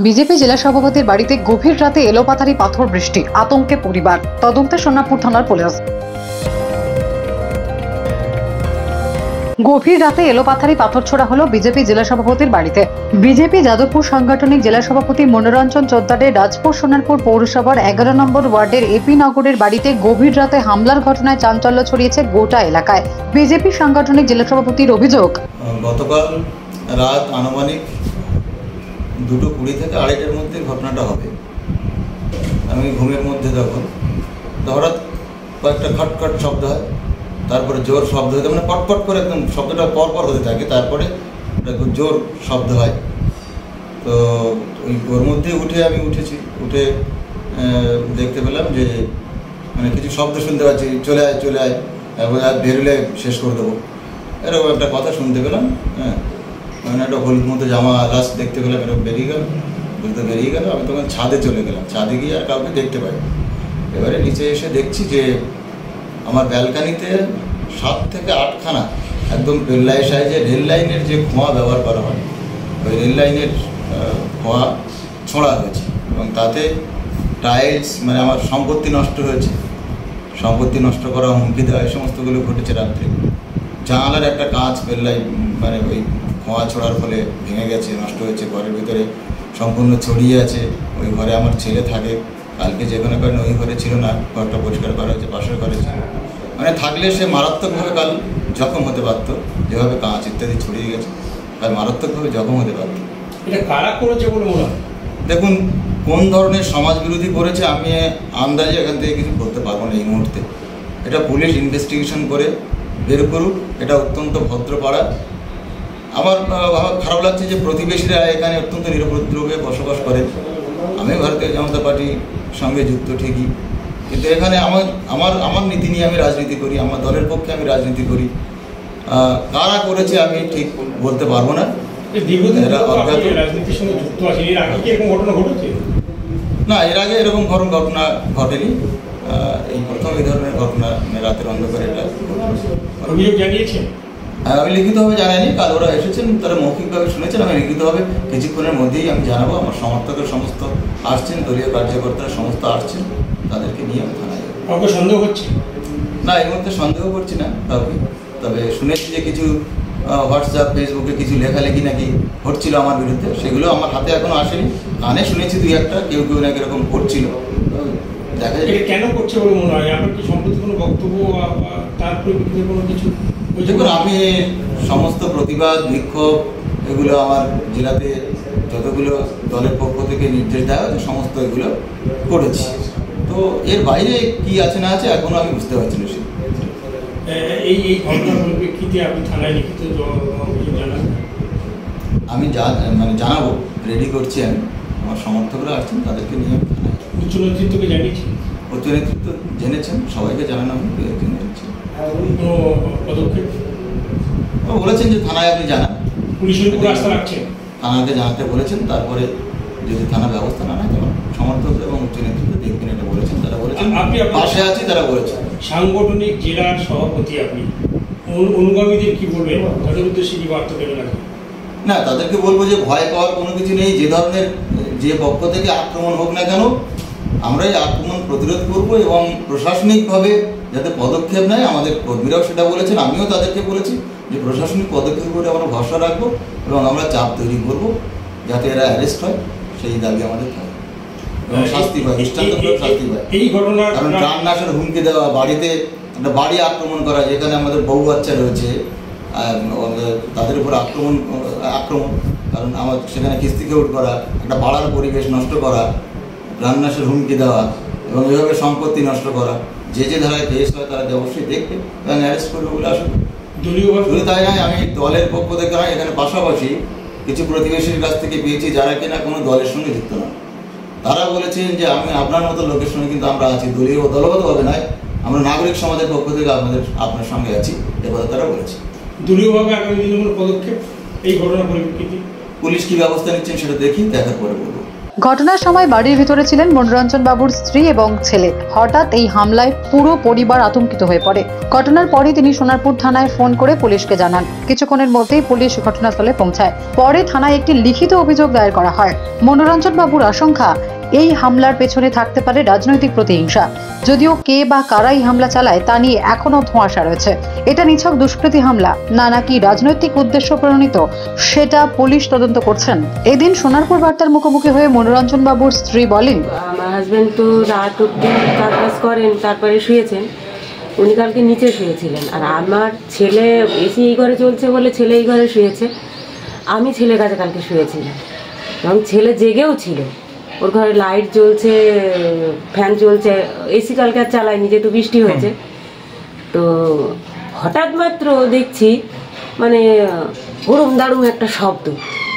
BJP জেলা সভাপতির বাড়িতে গভীর রাতে এলোপাথারি পাথর বৃষ্টি, আতঙ্কে পরিবার। তদন্তে সোনাপুর থানার পুলিশ। গভীর রাতে এলোপাথারি পাথর ছোড়া হলো বিজেপি জেলা সভাপতির বাড়িতে। বিজেপি যাদবপুর সাংগঠনিক জেলা সভাপতি মনোরঞ্জন চোদ্দারের রাজপুর সোনারপুর পৌরসভার 11 নম্বর ওয়ার্ডের এপি নগরের বাড়িতে গভীর রাতে হামলার ঘটনায় চাঞ্চল্য ছড়িয়েছে গোটা এলাকায়। বিজেপি সাংগঠনিক জেলা সভাপতির অভিযোগ, গতকাল রাত আনুমানিক 2:20 থেকে 2:30-এর মধ্যে ঘটনাটা হবে। আমি ঘুমের মধ্যে তখন হঠাৎ কয়েকটা খটখট শব্দ হয়, তারপরে জোর শব্দ হতে মানে পটপট করে একদম শব্দটা পরপর হতে থাকে, তারপরে খুব জোর শব্দ হয়। তো ওর মধ্যে আমি উঠেছি, উঠে দেখতে পেলাম যে মানে কিছু শব্দ শুনতে পাচ্ছি, চলে আয় বেরোলে শেষ করে দেবো, এরকম একটা কথা শুনতে পেলাম। হ্যাঁ, মানে একটা হলুদ মতো জামা লাস্ট দেখতে পেলাম, এরকম বেরিয়ে গেল। আমি তখন ছাদে চলে গেলাম, ছাদে গিয়ে আর কাউকে দেখতে পাই। এবারে নিচে এসে দেখছি যে আমার ব্যালকানিতে 7 থেকে 8খানা একদম রেল লাইনের যে খোঁয়া ব্যবহার করা হয়, ওই রেল লাইনের খোঁয়া ছোঁড়া হয়েছে এবং তাতে টাইলস মানে আমার সম্পত্তি নষ্ট হয়েছে, সম্পত্তি নষ্ট করা, হুমকি দেওয়া, এই সমস্তগুলো ঘটেছে রাত্রে। জানালার একটা কাঁচ রেল লাইন মানে ওই খোঁয়া ছোড়ার ফলে ভেঙে গেছে, নষ্ট হয়েছে। ঘরের ভিতরে সম্পূর্ণ ছড়িয়ে আছে। ওই ঘরে আমার ছেলে থাকে, কালকে যে কোনো কারণে ওই ঘরে ছিল না, ঘরটা পরিষ্কার করা হয়েছে, পাশের ঘরে ছিল। মানে থাকলে সে মারাত্মকভাবে কাল জখম হতে পারত, যেভাবে কাঁচ ইত্যাদি ছড়িয়ে গেছে, কাল মারাত্মকভাবে জখম হতে পারত। এটা কারা করেছে বলে মনে হয়? দেখুন, কোন ধরনের সমাজ বিরোধী করেছে আমি আন্দাজে এখান থেকে কিছু বলতে পারবো না এই মুহূর্তে। এটা পুলিশ ইনভেস্টিগেশন করে বের করুক। এটা অত্যন্ত ভদ্র পাড়া। আমার খারাপ লাগছে যে প্রতিবেশীরা এখানে অত্যন্ত নিরুপদ্রবে বসবাস করে। আমি ভারতীয় জনতা পার্টির সঙ্গে যুক্ত ঠিকই, কিন্তু এখানে আমার নীতি নিয়ে আমি রাজনীতি করি, আমার দলের পক্ষে আমি রাজনীতি করি। কারা করেছে আমি ঠিক বলতে পারবো না। না, এর আগে এরকম ঘটনা ঘটেনি, এই প্রথম এই ধরনের ঘটনা রাতের অন্ধকারে এটা। আমি লিখিতভাবে জানাইনি, কাল ওরা এসেছেন, তারা মৌখিকভাবে শুনেছেন। আমি লিখিতভাবে কিছুক্ষণের মধ্যেই আমি জানাবো। আমার সমর্থকের সমস্ত আসছেন, দলীয় কার্যকর্তারা সমস্ত আসছেন, তাদেরকে নিয়ে আমি থানায় যাবো। কাউকে সন্দেহ হচ্ছে না, এই মুহূর্তে সন্দেহ করছি না কাউকে। তবে শুনেছি যে কিছু হোয়াটসঅ্যাপ ফেসবুকে কিছু লেখালেখি নাকি হচ্ছিল আমার বিরুদ্ধে, সেগুলো আমার হাতে এখনো আসেনি। কানে শুনেছি 2-1টা, কেউ নাকি এরকম করছিল। দেখা যায় কেন করছে বলে মনে হয়? আপনার কি সম্প্রতি কোনো বক্তব্য তার পরিপ্রেক্ষিতে কোনো কিছু? দেখুন, আমি সমস্ত প্রতিবাদ বিক্ষোভ এগুলো আমার জেলাতে যতগুলো দলের পক্ষ থেকে নির্দেশ দেওয়া হয়েছে সমস্ত এগুলো করেছি। তো এর বাইরে কি আছে না আছে এখনো আমি বুঝতে পারছি না। এই ঘটনার পরিপ্রেক্ষিতে আপনি থানায় লিখিত জানান? আমি মানে জানাবো, রেডি করছি। আমি আমার সমর্থকরা আসছেন, তাদেরকে নিয়ে আমি থানায়। উচ্চ নেতৃত্বকে জানিয়েছি? উচ্চ নেতৃত্ব জেনেছেন, সবাইকে জানানো হবে। কোনো পদক্ষেপ বলেছেন যে থানায় আপনি জানান, পুলিশের উপর আস্থা রাখছেন, থানাকে জানাতে বলেছেন। তারপরে যদি থানা ব্যবস্থা না নেয় তখন সমর্থক এবং উচ্চ নেতৃত্ব দেখবেন, এটা বলেছেন। তারা বলেছেন আপনি পাশে আছি, তারা বলেছেন। সাংগঠনিক জেলার সভাপতি আপনি, অনুগামীদের কি বলবেন? তাদের উদ্দেশ্যে কি বার্তা দেবেন? না, তাদেরকে বলবো যে ভয় পাওয়ার কোনো কিছু নেই। যে ধরনের যে পক্ষ থেকে আক্রমণ হোক না কেন, আমরা এই আক্রমণ প্রতিরোধ করব এবং প্রশাসনিকভাবে যাতে পদক্ষেপ নেয়। আমাদের কর্মীরাও সেটা বলেছেন, আমিও তাদেরকে বলেছি যে প্রশাসনিক পদক্ষেপ করে আমরা ভরসা রাখবো এবং আমরা চাপ তৈরি করব যাতে এরা অ্যারেস্ট হয়, সেই দাবি আমাদের থাকে এবং শাস্তি পায়, দৃষ্টান্তমূলক শাস্তি পায়। এই ঘটনার কারণ প্রাণনাশের হুমকি দেওয়া, বাড়িতে একটা বাড়ি আক্রমণ করা, যেখানে আমাদের বউ বাচ্চা রয়েছে, তাদের উপর আক্রমণ, কারণ আমার সেখানে কিস্তি কেউট করা, একটা পাড়ার পরিবেশ নষ্ট করা, প্রাণনাশের হুমকি দেওয়া এবং এভাবে সম্পত্তি নষ্ট করা, যে ধারায় কেস হয় তারা অবশ্যই দেখবে এবং অ্যারেস্ট করবে বলে আসবে। শুধু তাই নয়, আমি দলের পক্ষ থেকে নয়, এখানে পাশাপাশি কিছু প্রতিবেশীর কাছ থেকে পেয়েছি যারা কিনা কোনো দলের সঙ্গে যুক্ত নয়। তারা বলেছেন যে আমি আপনার মতো লোকের সঙ্গে কিন্তু আমরা আছি, দলীয় দলগতভাবে নয়, আমরা নাগরিক সমাজের পক্ষ থেকে আপনার সঙ্গে আছি, এ কথা তারা বলেছে। দলীয়ভাবে আগামী দিনে কোনো পদক্ষেপ এই ঘটনার পরিপ্রেক্ষিতে পুলিশ কি ব্যবস্থা নিচ্ছেন সেটা দেখার পরে বলবো। ঘটনার সময় বাড়ির ভিতরে ছিলেন মনোরঞ্জন বাবুর স্ত্রী এবং ছেলে। হঠাৎ এই হামলায় পুরো পরিবার আতঙ্কিত হয়ে পড়ে। ঘটনার পরে তিনি সোনারপুর থানায় ফোন করে পুলিশকে জানান। কিছুক্ষণের মধ্যেই পুলিশ ঘটনাস্থলে পৌঁছায়। পরে থানায় একটি লিখিত অভিযোগ দায়ের করা হয়। মনোরঞ্জন বাবুর আশঙ্কা, এই হামলার পেছনে থাকতে পারে রাজনৈতিক প্রতিহিংসা। যদিও কে বা কারাই হামলা চালায় তা নিয়ে এখনো ধোঁয়াশা রয়েছে। এটা নিছক দুষ্কৃতী হামলা না নাকি রাজনৈতিক উদ্দেশ্য প্রণোদিত, সেটা পুলিশ তদন্ত করছেন। এদিন সোনারপুর বার্তার মুখোমুখি হয়ে মনোরঞ্জন বাবুর স্ত্রী বলেন, আমার হাজব্যান্ড তো রাত অব্দি কাজ করেন, তারপরে শুয়েছেন। উনি কালকে নিচে শুয়েছিলেন, আর আমার ছেলে এসি এই ঘরে চলছে বলে ছেলে এই ঘরে শুয়েছে। আমি ছেলে কাছে কালকে শুয়েছিলাম এবং ছেলে জেগেও ছিল। ওর ঘরে লাইট জ্বলছে, ফ্যান চলছে, এসি কালকে আর চালায়নি যেহেতু বৃষ্টি হয়েছে। তো হঠাৎ মাত্র দেখছি মানে গরম দারুম একটা শব্দ।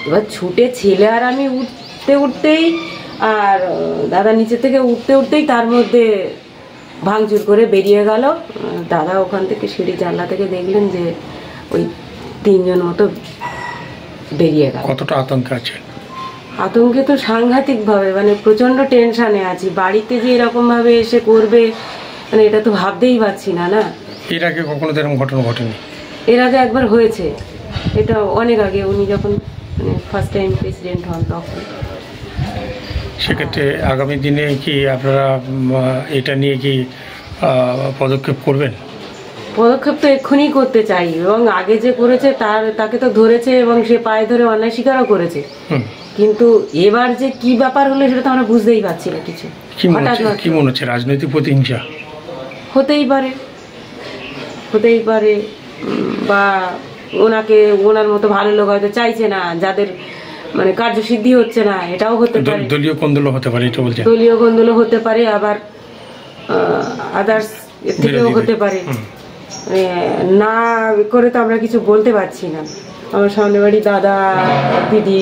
এবার ছুটে ছেলে আর আমি উঠতেই আর দাদা নিচে থেকে উঠতেই তার মধ্যে ভাঙচুর করে বেরিয়ে গেল। দাদা ওখান থেকে সিঁড়ি জানলা থেকে দেখলেন যে ওই 3 জন মতো বেরিয়ে গেল। কতটা আতঙ্কে আছে? আতঙ্কে তো সাংঘাতিকভাবে, মানে প্রচণ্ড টেনশানে আছি। বাড়িতে যে এরকমভাবে এসে করবে মানে এটা তো ভাবতেই পারছি না। না, এর আগে কখনো এরকম ঘটনা ঘটেনি? এর আগে একবার হয়েছে, এটা অনেক আগে, উনি যখন মানে ফার্স্ট টাইম প্রেসিডেন্ট হন তখন। সেক্ষেত্রে আগামী দিনে কি আপনারা এটা নিয়ে কি পদক্ষেপ করবেন? পদক্ষেপ তো এক্ষুনি করতে চাই, এবং আগে যে করেছে তাকে তো ধরেছে এবং সে পায়ে ধরে অন্যায় স্বীকারও করেছে। কিন্তু এবার যে কি ব্যাপার হলো সেটা তো আমরা বুঝতেই পারছি না কিছু। কি মনে হচ্ছে, রাজনৈতিক প্রতিহিংসা হতেই পারে, বা ওনার মতো ভালো লোক হয়তো চাইছে না, যাদের মানে কার্যসিদ্ধি হচ্ছে না, এটাও হতে পারে। দলীয় কোন্দল হতে পারে, এটা বলছেন? দলীয় কোন্দল হতে পারে, আবার আদার্স এর থেকেও হতে পারে। না করে তো আমরা কিছু বলতে পারছি না। আমার সামনে বাড়ি দাদা দিদি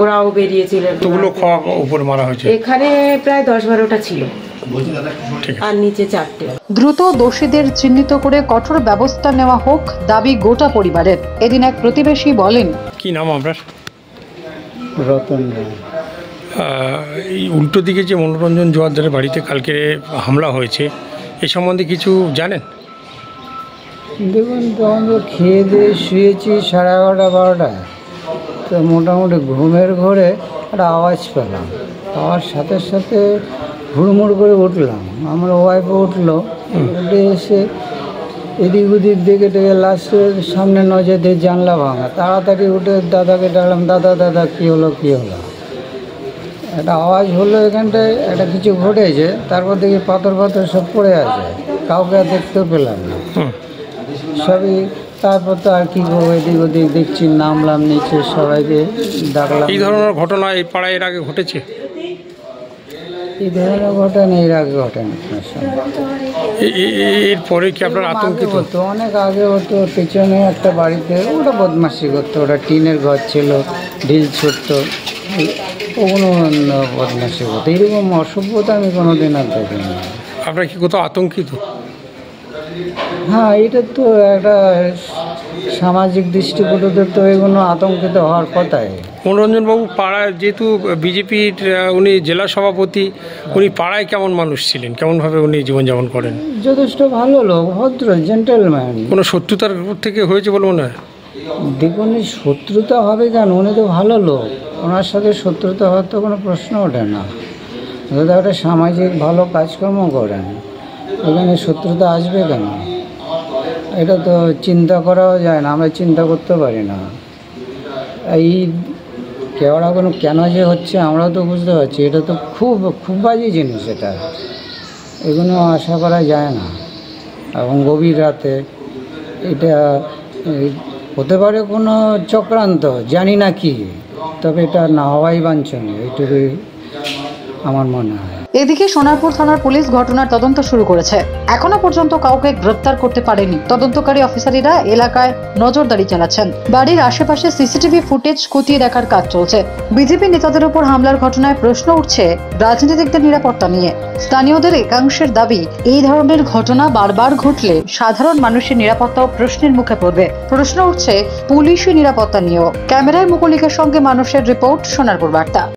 ওরাও বেরিয়েছিলেন। উপরে মারা হয়েছে, এখানে প্রায় 10-12টা ছিল আর নিচে 4টে। দ্রুত দোষীদের চিহ্নিত করে কঠোর ব্যবস্থা নেওয়া হোক দাবি গোটা পরিবারের। এদিন এক প্রতিবেশী বলেন, কি নাম আপনার? রতন। এই উল্টো দিকে যে মনোরঞ্জন জোয়ারদারের বাড়িতে কালকে হামলা হয়েছে, এ সম্বন্ধে কিছু জানেন? দেখুন, তখন তো খেয়ে দিয়ে শুয়েছি 11:30-12টা, তো মোটামুটি ঘুমের ঘরে একটা আওয়াজ পেলাম। পাওয়ার সাথে সাথে হুড়মুড় করে উঠলাম। আমার ওয়াইফও উঠলো, উঠে এসে এদিক ওদিক দেখে লাস্টের সামনে নজর দিয়ে জানলা ভাঙা। তাড়াতাড়ি উঠে দাদাকে ডাকলাম, দাদা কী হলো। একটা আওয়াজ হলো, এখানটায় একটা কিছু ঘটেছে। তারপর দেখি পাথর সব পড়ে আছে, কাউকে আর দেখতেও পেলাম না সবই। তারপর তো আর কি করবো, এদিক ওদিক দেখছি, নামলাম নিচে, সবাইকে ডাকলাম। এই ধরনের ঘটনা এই পাড়ায় এর আগে ঘটেছে? এই ধরনের ঘটনা এর আগে ঘটেনি। এরপরে কি আপনার আতঙ্কিত? হতো অনেক আগে হতো, পেছনে একটা বাড়িতে ওটা বদমাশি করতো। ওটা টিনের ঘর ছিল, ঢিল ছুটতো, ওগুলো বদমাশি করতো। এরকম অসভ্যতা আমি কোনোদিন আর দেখিনি। আপনার কি কোথাও আতঙ্কিত? হ্যাঁ, এটা তো একটা সামাজিক দৃষ্টিকোণে তো এগুলো আতঙ্কিত হওয়ার কথাই। মনোরঞ্জনবাবু পাড়ায়, যেহেতু বিজেপির উনি জেলা সভাপতি, উনি পাড়ায় কেমন মানুষ ছিলেন, কেমনভাবে উনি জীবনযাপন করেন? যথেষ্ট ভালো লোক, ভদ্র, জেন্টেলম্যান। কোনো শত্রুতার থেকে হয়েছে বলে মনে হয়? দেখুন, শত্রুতা হবে কেন, উনি তো ভালো লোক, ওনার সাথে শত্রুতা হওয়ার তো কোনো প্রশ্ন ওঠে না। দাদা একটা সামাজিক ভালো কাজকর্ম করেন, এখানে শত্রুতা আসবে কেন? এটা তো চিন্তা করাও যায় না, আমরা চিন্তা করতে পারি না। এই কেন যে হচ্ছে আমরাও তো বুঝতে পারছি। এটা তো খুব বাজে জিনিস। এগুলো আশা করা যায় না। এবং গভীর রাতে এটা হতে পারে কোনো চক্রান্ত, জানি না কি, তবে এটা না হওয়াই বাঞ্ছনীয়, এইটুকুই আমার মনে হয়। এদিকে সোনারপুর থানার পুলিশ ঘটনার তদন্ত শুরু করেছে। এখনো পর্যন্ত কাউকে গ্রেপ্তার করতে পারেনি। তদন্তকারী অফিসাররা এলাকায় নজরদারি চালাচ্ছেন। বাড়ির আশেপাশে সিসিটিভি ফুটেজ খতিয়ে দেখার কাজ চলছে। বিজেপি নেতাদের উপর হামলার ঘটনায় প্রশ্ন উঠছে রাজনীতিকদের নিরাপত্তা নিয়ে। স্থানীয়দের একাংশের দাবি, এই ধরনের ঘটনা বারবার ঘটলে সাধারণ মানুষের নিরাপত্তাও প্রশ্নের মুখে পড়বে। প্রশ্ন উঠছে পুলিশি নিরাপত্তা নিয়েও। ক্যামেরায় মুকুলিকের সঙ্গে মানুষের রিপোর্ট, সোনারপুর বার্তা।